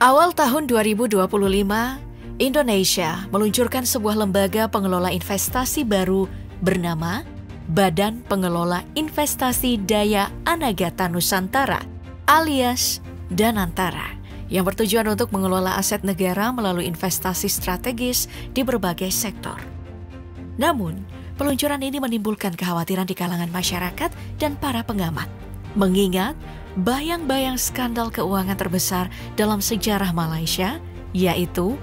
Awal tahun 2025, Indonesia meluncurkan sebuah lembaga pengelola investasi baru bernama Badan Pengelola Investasi Daya Anagata Nusantara alias Danantara, yang bertujuan untuk mengelola aset negara melalui investasi strategis di berbagai sektor. Namun, peluncuran ini menimbulkan kekhawatiran di kalangan masyarakat dan para pengamat, mengingat bayang-bayang skandal keuangan terbesar dalam sejarah Malaysia, yaitu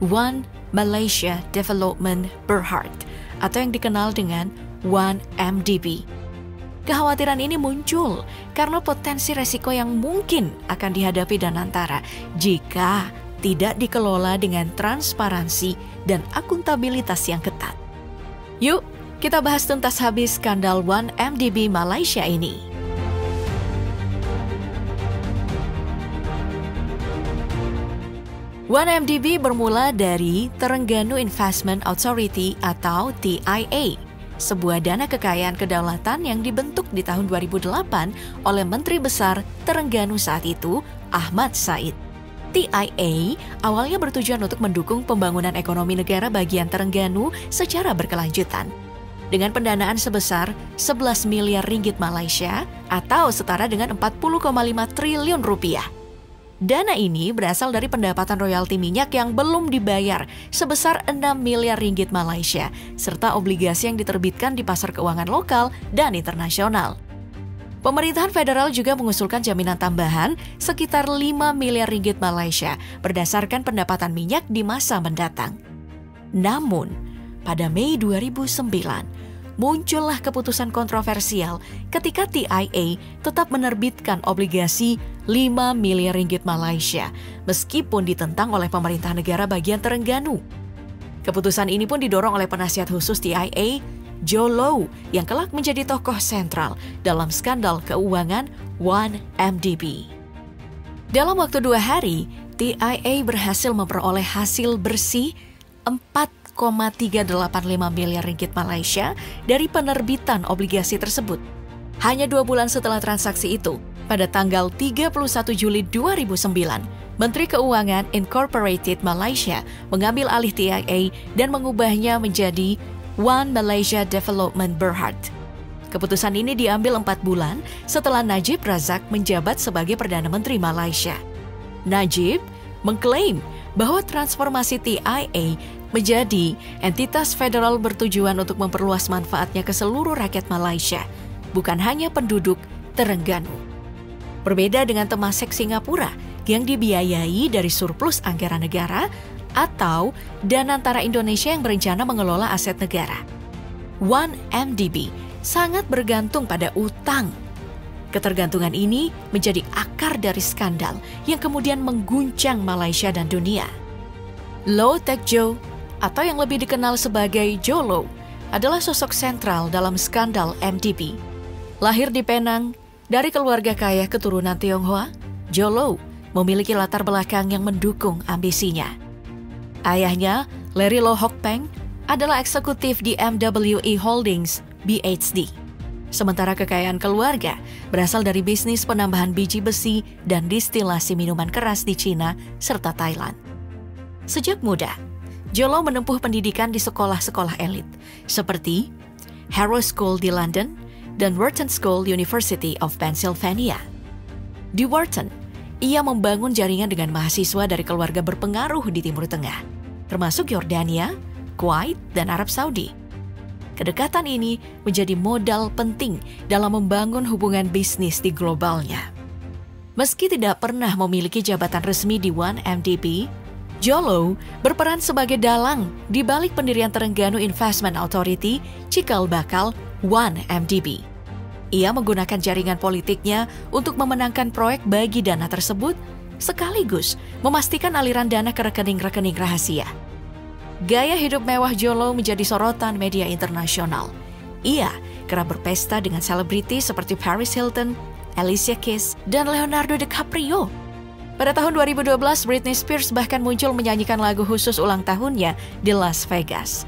One Malaysia Development Berhad atau yang dikenal dengan 1MDB. Kekhawatiran ini muncul karena potensi resiko yang mungkin akan dihadapi Danantara jika tidak dikelola dengan transparansi dan akuntabilitas yang ketat. Yuk, kita bahas tuntas habis skandal 1MDB Malaysia ini. 1MDB bermula dari Terengganu Investment Authority atau TIA, sebuah dana kekayaan kedaulatan yang dibentuk di tahun 2008 oleh Menteri Besar Terengganu saat itu, Ahmad Said. TIA awalnya bertujuan untuk mendukung pembangunan ekonomi negara bagian Terengganu secara berkelanjutan, dengan pendanaan sebesar 11 miliar ringgit Malaysia atau setara dengan 40,5 triliun rupiah. Dana ini berasal dari pendapatan royalti minyak yang belum dibayar sebesar 6 miliar ringgit Malaysia, serta obligasi yang diterbitkan di pasar keuangan lokal dan internasional. Pemerintahan federal juga mengusulkan jaminan tambahan sekitar 5 miliar ringgit Malaysia berdasarkan pendapatan minyak di masa mendatang. Namun, pada Mei 2009, muncullah keputusan kontroversial ketika TIA tetap menerbitkan obligasi 5 miliar ringgit Malaysia, meskipun ditentang oleh pemerintah negara bagian Terengganu. Keputusan ini pun didorong oleh penasihat khusus TIA, Joe Low, yang kelak menjadi tokoh sentral dalam skandal keuangan 1MDB. Dalam waktu 2 hari, TIA berhasil memperoleh hasil bersih 4,385 miliar ringgit Malaysia dari penerbitan obligasi tersebut. Hanya 2 bulan setelah transaksi itu, pada tanggal 31 Juli 2009, Menteri Keuangan Incorporated Malaysia mengambil alih TIA dan mengubahnya menjadi One Malaysia Development Berhad. Keputusan ini diambil 4 bulan setelah Najib Razak menjabat sebagai Perdana Menteri Malaysia. Najib mengklaim bahwa transformasi TIA menjadi entitas federal bertujuan untuk memperluas manfaatnya ke seluruh rakyat Malaysia, bukan hanya penduduk Terengganu. Berbeda dengan Temasek Singapura yang dibiayai dari surplus anggaran negara atau Danantara Indonesia yang berencana mengelola aset negara. 1MDB sangat bergantung pada utang. Ketergantungan ini menjadi akar dari skandal yang kemudian mengguncang Malaysia dan dunia. Low Tech Joe, atau yang lebih dikenal sebagai Joe Low, adalah sosok sentral dalam skandal MDB. Lahir di Penang, dari keluarga kaya keturunan Tionghoa, Joe Low memiliki latar belakang yang mendukung ambisinya. Ayahnya, Larry Low Hock Peng, adalah eksekutif di MWE Holdings, BHD. Sementara kekayaan keluarga berasal dari bisnis penambahan biji besi dan distilasi minuman keras di Cina serta Thailand. Sejak muda, Joe Low menempuh pendidikan di sekolah-sekolah elit, seperti Harrow School di London dan Wharton School University of Pennsylvania. Di Wharton, ia membangun jaringan dengan mahasiswa dari keluarga berpengaruh di Timur Tengah, termasuk Yordania, Kuwait, dan Arab Saudi. Kedekatan ini menjadi modal penting dalam membangun hubungan bisnis di globalnya. Meski tidak pernah memiliki jabatan resmi di 1MDB, Joe Low berperan sebagai dalang di balik pendirian Terengganu Investment Authority cikal bakal 1MDB. Ia menggunakan jaringan politiknya untuk memenangkan proyek bagi dana tersebut, sekaligus memastikan aliran dana ke rekening-rekening rahasia. Gaya hidup mewah Joe Low menjadi sorotan media internasional. Ia kerap berpesta dengan selebriti seperti Paris Hilton, Alicia Keys, dan Leonardo DiCaprio. Pada tahun 2012, Britney Spears bahkan muncul menyanyikan lagu khusus ulang tahunnya di Las Vegas.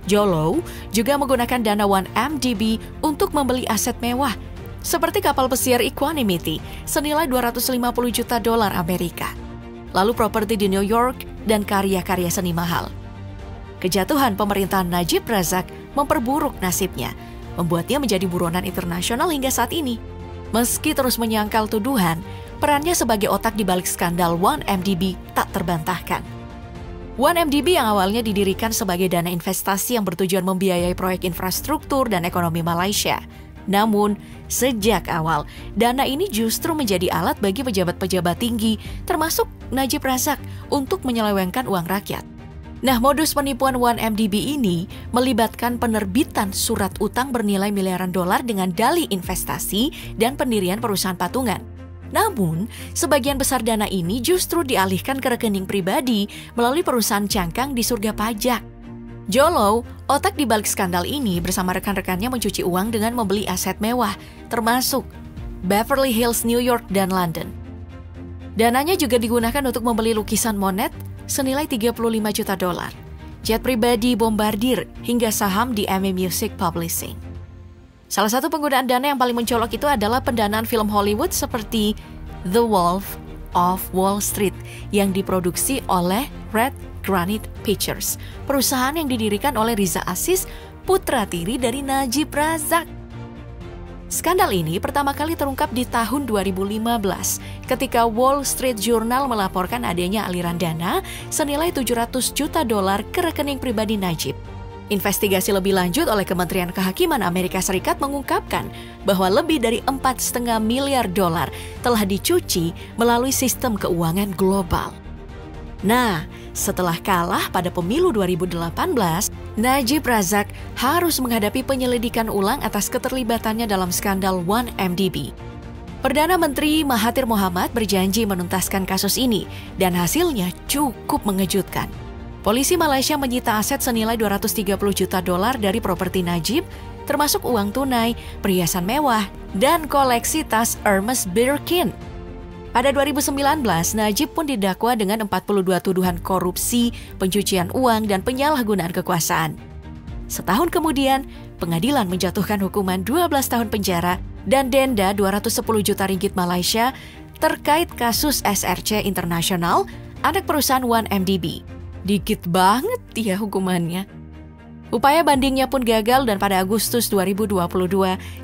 Joe Low juga menggunakan dana 1MDB untuk membeli aset mewah, seperti kapal pesiar Equanimity senilai $250 juta Amerika. lalu properti di New York, dan karya-karya seni mahal. Kejatuhan pemerintahan Najib Razak memperburuk nasibnya, membuatnya menjadi buronan internasional hingga saat ini. Meski terus menyangkal tuduhan, perannya sebagai otak di balik skandal 1MDB tak terbantahkan. 1MDB yang awalnya didirikan sebagai dana investasi yang bertujuan membiayai proyek infrastruktur dan ekonomi Malaysia. Namun, sejak awal, dana ini justru menjadi alat bagi pejabat-pejabat tinggi, termasuk Najib Razak, untuk menyelewengkan uang rakyat. Nah, modus penipuan 1MDB ini melibatkan penerbitan surat utang bernilai miliaran dolar dengan dalih investasi dan pendirian perusahaan patungan. Namun, sebagian besar dana ini justru dialihkan ke rekening pribadi melalui perusahaan cangkang di surga pajak. Jolo, otak di balik skandal ini bersama rekan-rekannya mencuci uang dengan membeli aset mewah, termasuk Beverly Hills, New York, dan London. Dananya juga digunakan untuk membeli lukisan Monet senilai 35 juta dolar, jet pribadi Bombardier, hingga saham di EMI Music Publishing. Salah satu penggunaan dana yang paling mencolok itu adalah pendanaan film Hollywood seperti The Wolf of Wall Street yang diproduksi oleh Red Granite Pictures, perusahaan yang didirikan oleh Riza Aziz, putra tiri dari Najib Razak. Skandal ini pertama kali terungkap di tahun 2015 ketika Wall Street Journal melaporkan adanya aliran dana senilai 700 juta dolar ke rekening pribadi Najib. Investigasi lebih lanjut oleh Kementerian Kehakiman Amerika Serikat mengungkapkan bahwa lebih dari 4,5 miliar dolar telah dicuci melalui sistem keuangan global. Nah, setelah kalah pada pemilu 2018, Najib Razak harus menghadapi penyelidikan ulang atas keterlibatannya dalam skandal 1MDB. Perdana Menteri Mahathir Mohamad berjanji menuntaskan kasus ini dan hasilnya cukup mengejutkan. Polisi Malaysia menyita aset senilai 230 juta dolar dari properti Najib, termasuk uang tunai, perhiasan mewah, dan koleksi tas Hermes Birkin. Pada 2019, Najib pun didakwa dengan 42 tuduhan korupsi, pencucian uang, dan penyalahgunaan kekuasaan. Setahun kemudian, pengadilan menjatuhkan hukuman 12 tahun penjara dan denda 210 juta ringgit Malaysia terkait kasus SRC International, anak perusahaan 1MDB. Dikit banget ya hukumannya. Upaya bandingnya pun gagal dan pada Agustus 2022,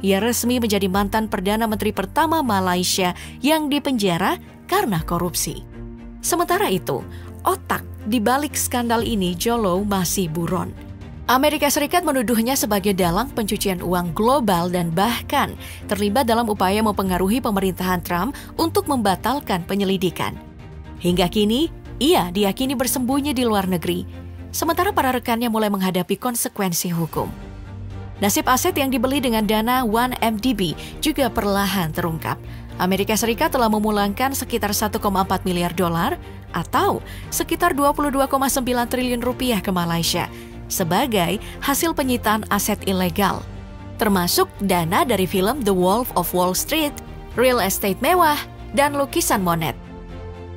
ia resmi menjadi mantan Perdana Menteri pertama Malaysia yang dipenjara karena korupsi. Sementara itu, otak di balik skandal ini Jolo masih buron. Amerika Serikat menuduhnya sebagai dalang pencucian uang global dan bahkan terlibat dalam upaya mempengaruhi pemerintahan Trump untuk membatalkan penyelidikan. Hingga kini, ia diyakini bersembunyi di luar negeri, sementara para rekannya mulai menghadapi konsekuensi hukum. Nasib aset yang dibeli dengan dana 1MDB juga perlahan terungkap. Amerika Serikat telah memulangkan sekitar 1,4 miliar dolar atau sekitar 22,9 triliun rupiah ke Malaysia sebagai hasil penyitaan aset ilegal, termasuk dana dari film The Wolf of Wall Street, real estate mewah, dan lukisan Monet.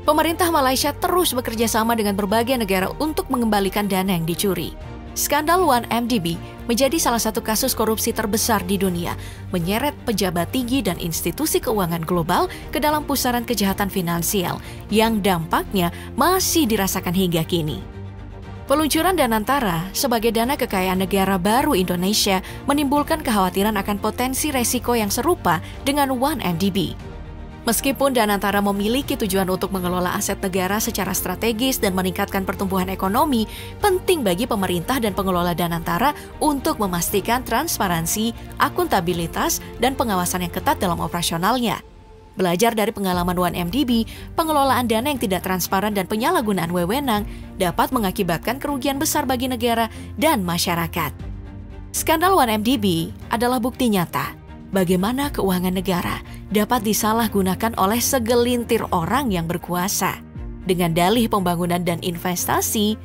Pemerintah Malaysia terus bekerja sama dengan berbagai negara untuk mengembalikan dana yang dicuri. Skandal 1MDB menjadi salah satu kasus korupsi terbesar di dunia, menyeret pejabat tinggi dan institusi keuangan global ke dalam pusaran kejahatan finansial yang dampaknya masih dirasakan hingga kini. Peluncuran Danantara sebagai dana kekayaan negara baru Indonesia menimbulkan kekhawatiran akan potensi resiko yang serupa dengan 1MDB. Meskipun Danantara memiliki tujuan untuk mengelola aset negara secara strategis dan meningkatkan pertumbuhan ekonomi, penting bagi pemerintah dan pengelola Danantara untuk memastikan transparansi, akuntabilitas, dan pengawasan yang ketat dalam operasionalnya. Belajar dari pengalaman 1MDB, pengelolaan dana yang tidak transparan dan penyalahgunaan wewenang dapat mengakibatkan kerugian besar bagi negara dan masyarakat. Skandal 1MDB adalah bukti nyata bagaimana keuangan negara dapat disalahgunakan oleh segelintir orang yang berkuasa. Dengan dalih pembangunan dan investasi,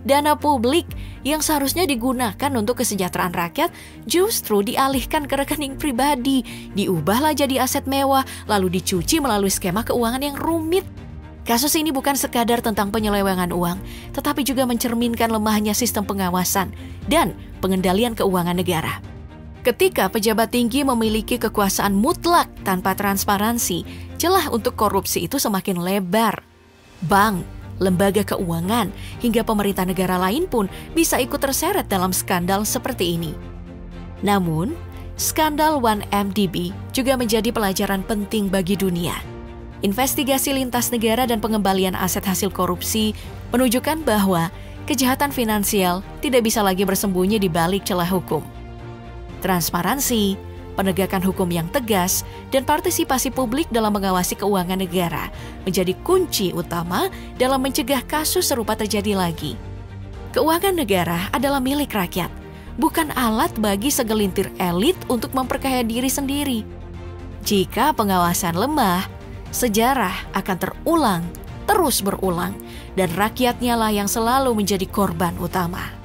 dana publik yang seharusnya digunakan untuk kesejahteraan rakyat justru dialihkan ke rekening pribadi, diubahlah jadi aset mewah, lalu dicuci melalui skema keuangan yang rumit. Kasus ini bukan sekadar tentang penyelewengan uang, tetapi juga mencerminkan lemahnya sistem pengawasan dan pengendalian keuangan negara. Ketika pejabat tinggi memiliki kekuasaan mutlak tanpa transparansi, celah untuk korupsi itu semakin lebar. Bank, lembaga keuangan, hingga pemerintah negara lain pun bisa ikut terseret dalam skandal seperti ini. Namun, skandal 1MDB juga menjadi pelajaran penting bagi dunia. Investigasi lintas negara dan pengembalian aset hasil korupsi menunjukkan bahwa kejahatan finansial tidak bisa lagi bersembunyi di balik celah hukum. Transparansi, penegakan hukum yang tegas, dan partisipasi publik dalam mengawasi keuangan negara menjadi kunci utama dalam mencegah kasus serupa terjadi lagi. Keuangan negara adalah milik rakyat, bukan alat bagi segelintir elit untuk memperkaya diri sendiri. Jika pengawasan lemah, sejarah akan terus berulang, dan rakyatnya lah yang selalu menjadi korban utama.